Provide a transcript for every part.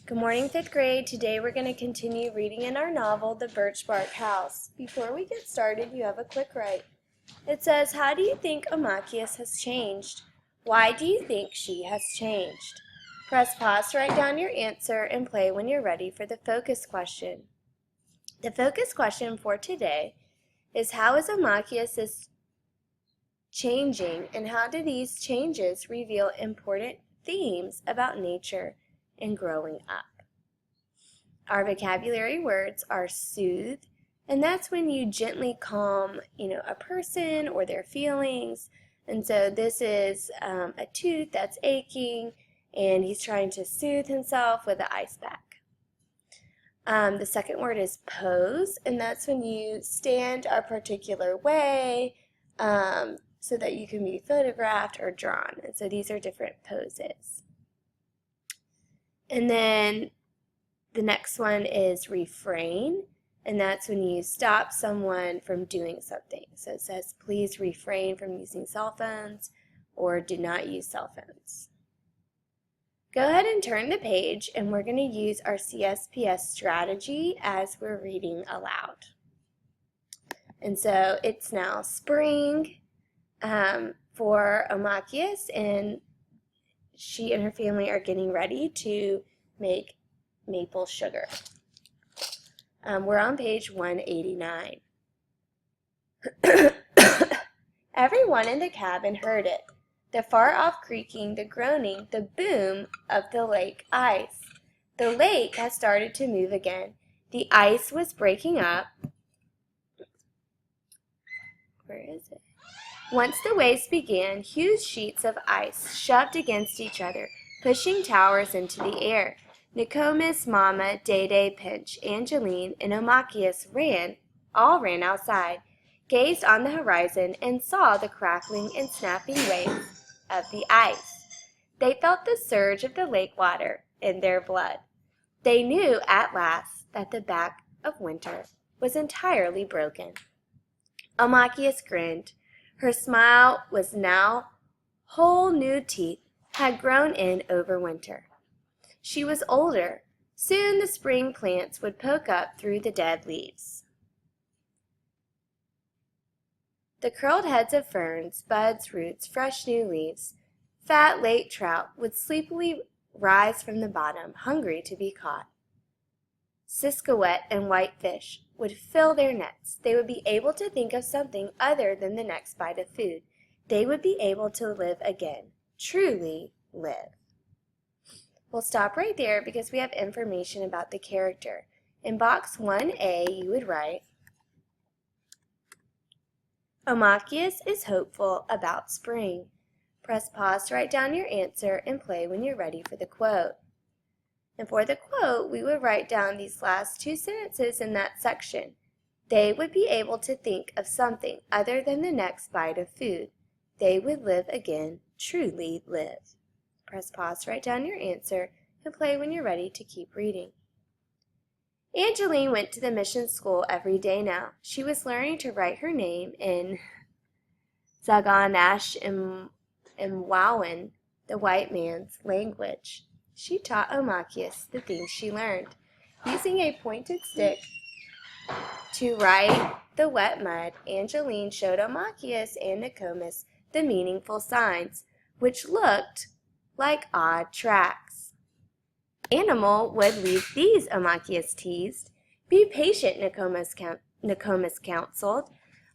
Good morning, 5th grade. Today we're going to continue reading in our novel, The Birch Bark House. Before we get started, you have a quick write. It says, how do you think Amachius has changed? Why do you think she has changed? Press pause to write down your answer and play when you're ready for the focus question. The focus question for today is, how is Amachius changing, and how do these changes reveal important themes about nature and growing up? Our vocabulary words are soothe, and that's when you gently calm, a person or their feelings. And so this is a tooth that's aching, and he's trying to soothe himself with an ice pack. The second word is pose, and that's when you stand a particular way so that you can be photographed or drawn. And so these are different poses. And then the next one is refrain, and that's when you stop someone from doing something. So it says, please refrain from using cell phones, or do not use cell phones. Go ahead and turn the page, and we're going to use our CSPS strategy as we're reading aloud. And so it's now spring for Amachius, and she and her family are getting ready to make maple sugar. We're on page 189. Everyone in the cabin heard it. The far-off creaking, the groaning, the boom of the lake ice. The lake had started to move again. The ice was breaking up. Where is it? Once the waves began, huge sheets of ice shoved against each other, pushing towers into the air. Nokomis, Mama, Day-Day, Pinch, Angeline, and Amachius all ran outside, gazed on the horizon, and saw the crackling and snapping waves of the ice. They felt the surge of the lake water in their blood. They knew at last that the back of winter was entirely broken. Amachius grinned. Her smile was now whole new teeth had grown in over winter. She was older. Soon the spring plants would poke up through the dead leaves. The curled heads of ferns, buds, roots, fresh new leaves, fat lake trout would sleepily rise from the bottom, hungry to be caught. Siskiyou and whitefish would fill their nets. They would be able to think of something other than the next bite of food. They would be able to live again, truly live. We'll stop right there because we have information about the character. In box 1A, you would write, Amachius is hopeful about spring. Press pause to write down your answer and play when you're ready for the quote. And for the quote, we would write down these last two sentences in that section. They would be able to think of something other than the next bite of food. They would live again, truly live. Press pause to write down your answer and play when you're ready to keep reading. Angeline went to the mission school every day now. She was learning to write her name in Zaganash Mwawan, the white man's language. She taught Amachius the things she learned. Using a pointed stick to write the wet mud, Angeline showed Amachius and Nokomis the meaningful signs, which looked like odd tracks. Animal would leave these, Amachius teased. Be patient, Nokomis counseled.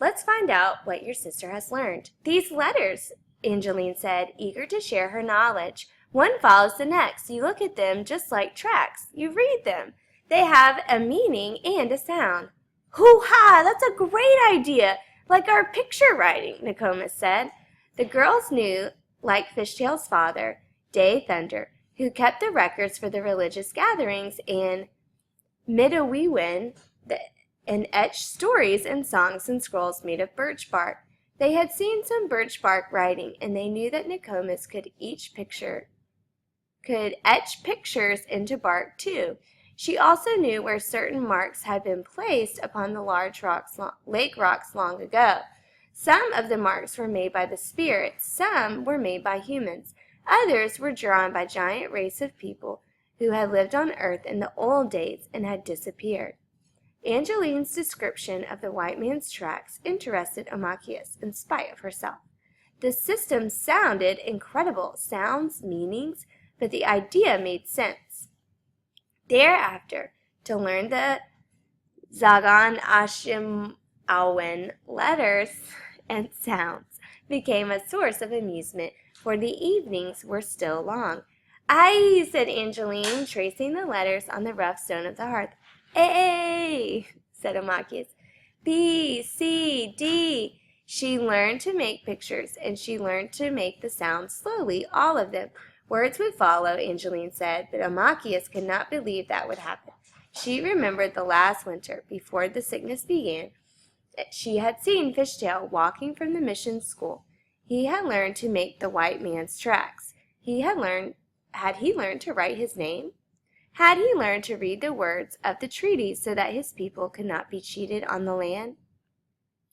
Let's find out what your sister has learned. These letters, Angeline said, eager to share her knowledge. One follows the next. You look at them just like tracks. You read them. They have a meaning and a sound. Hoo-ha! That's a great idea! Like our picture writing, Nokomis said. The girls knew, like Fishtail's father, Day Thunder, who kept the records for the religious gatherings, and Midawiwin, and etched stories and songs in scrolls made of birch bark. They had seen some birch bark writing, and they knew that Nokomis could etch pictures into bark too. She also knew where certain marks had been placed upon the large lake rocks long ago. Some of the marks were made by the spirits, some were made by humans, others were drawn by giant race of people who had lived on Earth in the old days and had disappeared. Angeline's description of the white man's tracks interested Amachius in spite of herself. The system sounded incredible, sounds, meanings, but the idea made sense. Thereafter, to learn the Zagan Ashimawan letters and sounds became a source of amusement, for the evenings were still long. "Aye," said Angeline, tracing the letters on the rough stone of the hearth. "A," said Amachius. "B, C, D." She learned to make pictures, and she learned to make the sounds slowly, all of them. Words would follow, Angeline said, but Amachius could not believe that would happen. She remembered the last winter, before the sickness began. She had seen Fishtail walking from the mission school. He had learned to make the white man's tracks. Had he learned to write his name? Had he learned to read the words of the treaties so that his people could not be cheated on the land?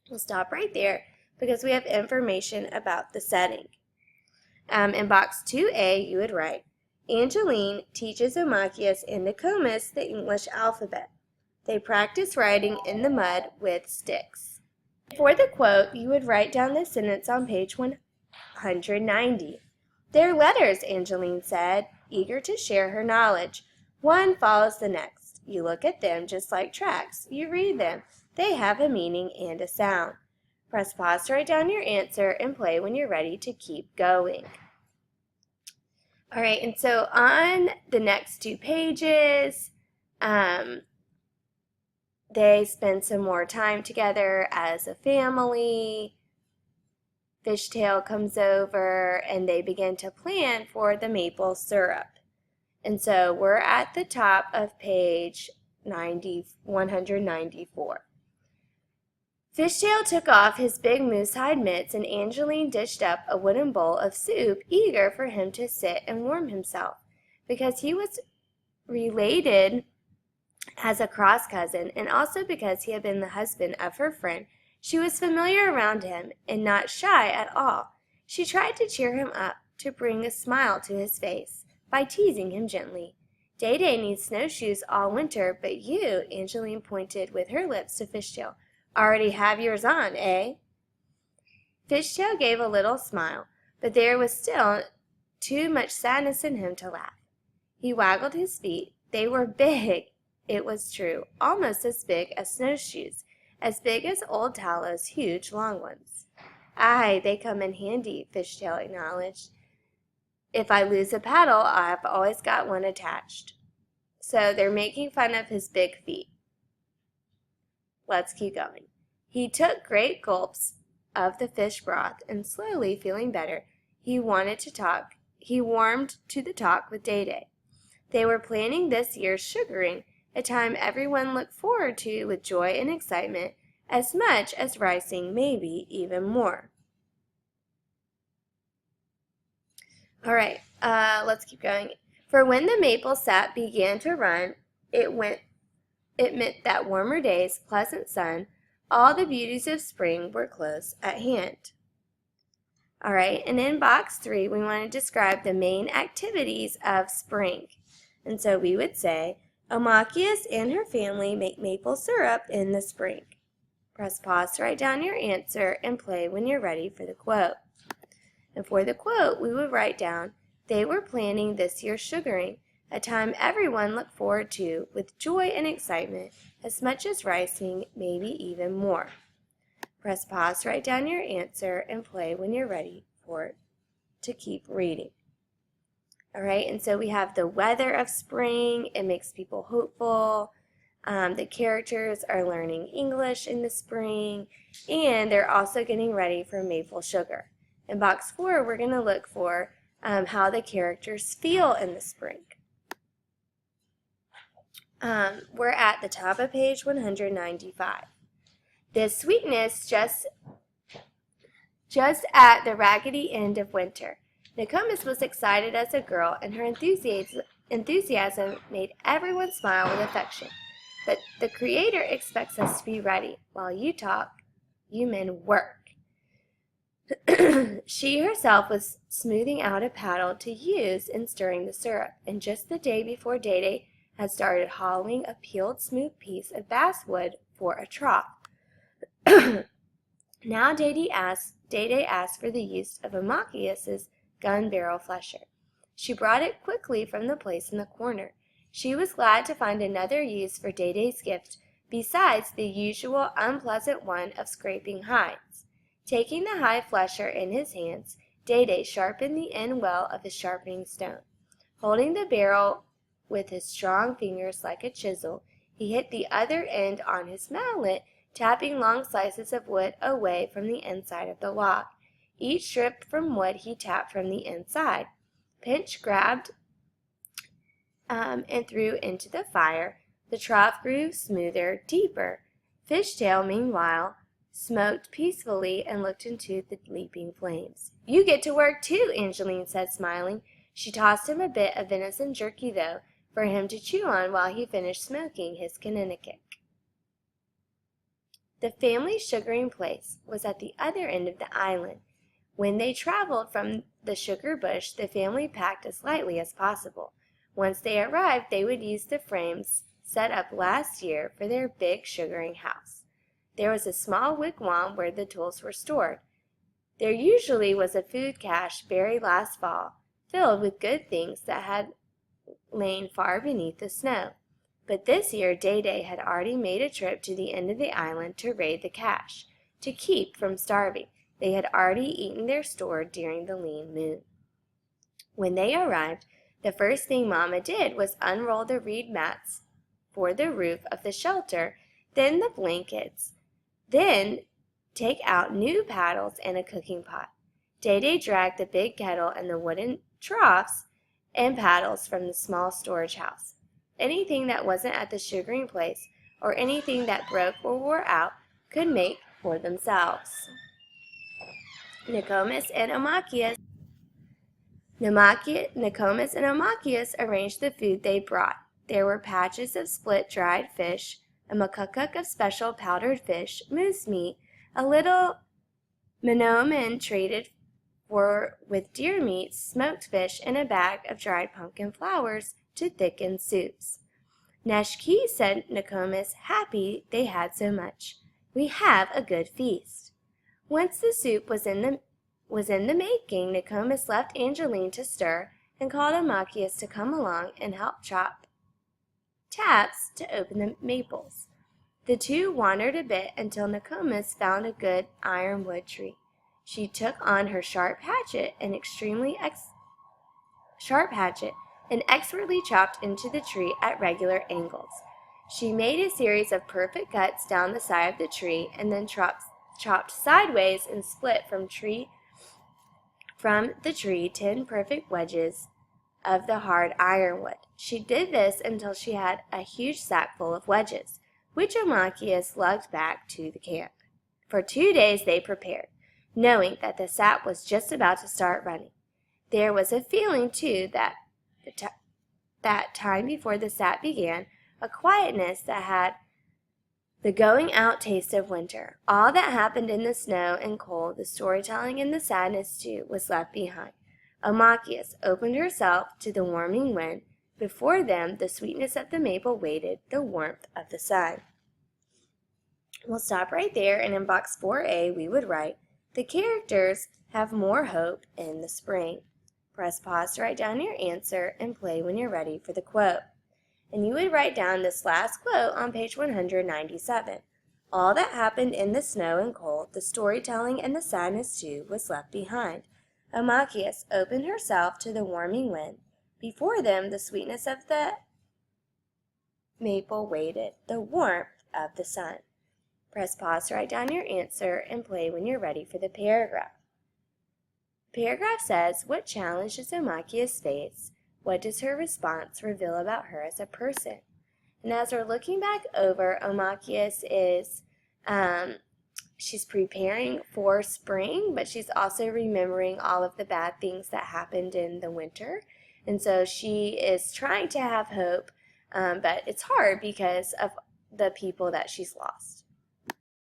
We'll stop right there because we have information about the setting. In box 2A, you would write, Angeline teaches Amachius and Nokomis the English alphabet. They practice writing in the mud with sticks. For the quote, you would write down the sentence on page 190. "They're letters," Angeline said, eager to share her knowledge. "One follows the next. You look at them just like tracks. You read them. They have a meaning and a sound. Press pause to write down your answer and play when you're ready to keep going." All right, and so on the next 2 pages, they spend some more time together as a family. Fishtail comes over, and they begin to plan for the maple syrup. And so we're at the top of page 194. Fishtail took off his big moose-hide mitts, and Angeline dished up a wooden bowl of soup, eager for him to sit and warm himself. Because he was related as a cross-cousin, and also because he had been the husband of her friend, she was familiar around him and not shy at all. She tried to cheer him up, to bring a smile to his face, by teasing him gently. "Day-Day needs snowshoes all winter, but you," Angeline pointed with her lips to Fishtail, "already have yours on, eh?" Fishtail gave a little smile, but there was still too much sadness in him to laugh. He waggled his feet. They were big, it was true, almost as big as snowshoes, as big as old Tallow's huge long ones. "Aye, they come in handy," Fishtail acknowledged. "If I lose a paddle, I've always got one attached." So they're making fun of his big feet. Let's keep going. He took great gulps of the fish broth, and slowly, feeling better, he warmed to the talk with Day-Day. They were planning this year's sugaring, a time everyone looked forward to with joy and excitement, as much as ricing, maybe even more. All right, let's keep going. For when the maple sap began to run, it meant that warmer days, pleasant sun, all the beauties of spring were close at hand. All right, and in box 3, we want to describe the main activities of spring. And so we would say, Amachius and her family make maple syrup in the spring. Press pause to write down your answer and play when you're ready for the quote. And for the quote, we would write down, they were planning this year's sugaring, a time everyone looked forward to with joy and excitement, as much as ricing, maybe even more. Press pause to write down your answer and play when you're ready to keep reading. All right, and so we have the weather of spring. It makes people hopeful. The characters are learning English in the spring, and they're also getting ready for maple sugar. In box 4, we're going to look for how the characters feel in the spring. We're at the top of page 195. The sweetness just at the raggedy end of winter. Nokomis was excited as a girl, and her enthusiasm made everyone smile with affection. But the Creator expects us to be ready. While you talk, you men work. She herself was smoothing out a paddle to use in stirring the syrup, and just the day before Day had started hollowing a peeled smooth piece of basswood for a trough. Now Day asked for the use of Amachias's gun barrel flesher. She brought it quickly from the place in the corner. She was glad to find another use for Day's gift besides the usual unpleasant one of scraping hides. Taking the hide flesher in his hands, Day sharpened the end well of his sharpening stone. Holding the barrel with his strong fingers like a chisel, he hit the other end on his mallet, tapping long slices of wood away from the inside of the log. Each strip from wood he tapped from the inside. Pinch grabbed and threw into the fire. The trough grew smoother, deeper. Fishtail, meanwhile, smoked peacefully and looked into the leaping flames. "You get to work too," Angeline said, smiling. She tossed him a bit of venison jerky, though, for him to chew on while he finished smoking his Connecticut. The family sugaring place was at the other end of the island. When they traveled from the sugar bush, the family packed as lightly as possible. Once they arrived, they would use the frames set up last year for their big sugaring house. There was a small wigwam where the tools were stored. There usually was a food cache buried last fall, filled with good things that had lain far beneath the snow. But this year Day had already made a trip to the end of the island to raid the cache, to keep from starving. They had already eaten their store during the lean moon. When they arrived, the first thing Mama did was unroll the reed mats for the roof of the shelter, then the blankets, then take out new paddles and a cooking pot. Day dragged the big kettle and the wooden troughs and paddles from the small storage house. Anything that wasn't at the sugaring place, or anything that broke or wore out, could make for themselves. Nokomis and Amachias arranged the food they brought. There were patches of split dried fish, a makukuk of special powdered fish, moose meat, a little Menomin traded for with deer meat, smoked fish, and a bag of dried pumpkin flowers to thicken soups. "Neshki," said Nokomis, happy they had so much. "We have a good feast." Once the soup was in the making, Nokomis left Angeline to stir and called Amachias to come along and help chop taps to open the maples. The two wandered a bit until Nokomis found a good ironwood tree. She took on her sharp hatchet and expertly chopped into the tree at regular angles. She made a series of perfect cuts down the side of the tree and then chopped sideways and split from the tree 10 perfect wedges of the hard ironwood. She did this until she had a huge sack full of wedges, which Amachias lugged back to the camp. For 2 days they prepared, knowing that the sap was just about to start running. There was a feeling, too, that time before the sap began, a quietness that had the going-out taste of winter. All that happened in the snow and cold, the storytelling and the sadness, too, was left behind. Amachias opened herself to the warming wind. Before them, the sweetness of the maple waited, the warmth of the sun. We'll stop right there, and in box 4A we would write, "The characters have more hope in the spring." Press pause to write down your answer and play when you're ready for the quote. And you would write down this last quote on page 197. All that happened in the snow and cold, the storytelling and the sadness too, was left behind. Amachias opened herself to the warming wind. Before them, the sweetness of the maple waited, the warmth of the sun. Press pause to write down your answer and play when you're ready for the paragraph. The paragraph says, what challenge does Amachias face? What does her response reveal about her as a person? And as we're looking back over, Amachias is, she's preparing for spring, but she's also remembering all of the bad things that happened in the winter. And so she is trying to have hope, but it's hard because of the people that she's lost.